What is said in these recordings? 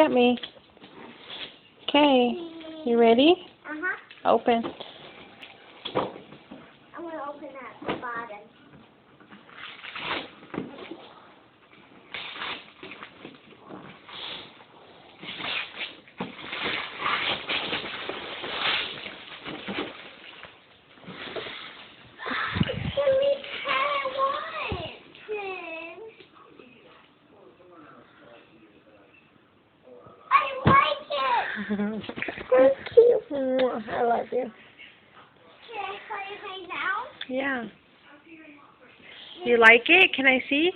At me. Okay. You ready? Uh-huh. Open. I'm going to open at the bottom. Thank you. I love you. Can I play right now? Yeah. You like it? Can I see?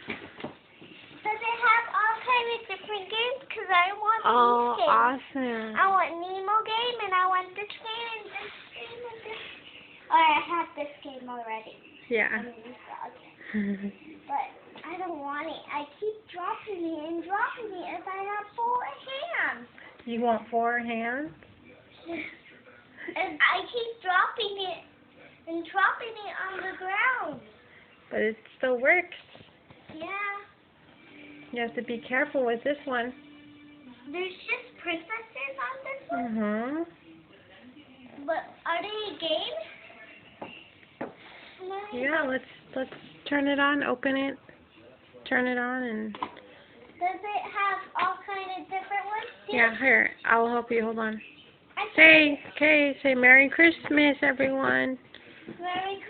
Does it have all kinds of different games? Because I want Oh, these games. awesome. I want Nemo game, and I want this game, and this game, and this. Oh, I have this game already. Yeah. But I don't want it. I keep dropping it and dropping it if I have 4 hands. You want 4 hands? And I keep dropping it and dropping it on the ground. But it still works. Yeah. You have to be careful with this one. There's just princesses on this one. Mhm. But are they games? Yeah, let's turn it on, open it, turn it on, and Does it have all kind of different ones? yeah, here, I'll help you. Hold on. Say Merry Christmas, everyone. Merry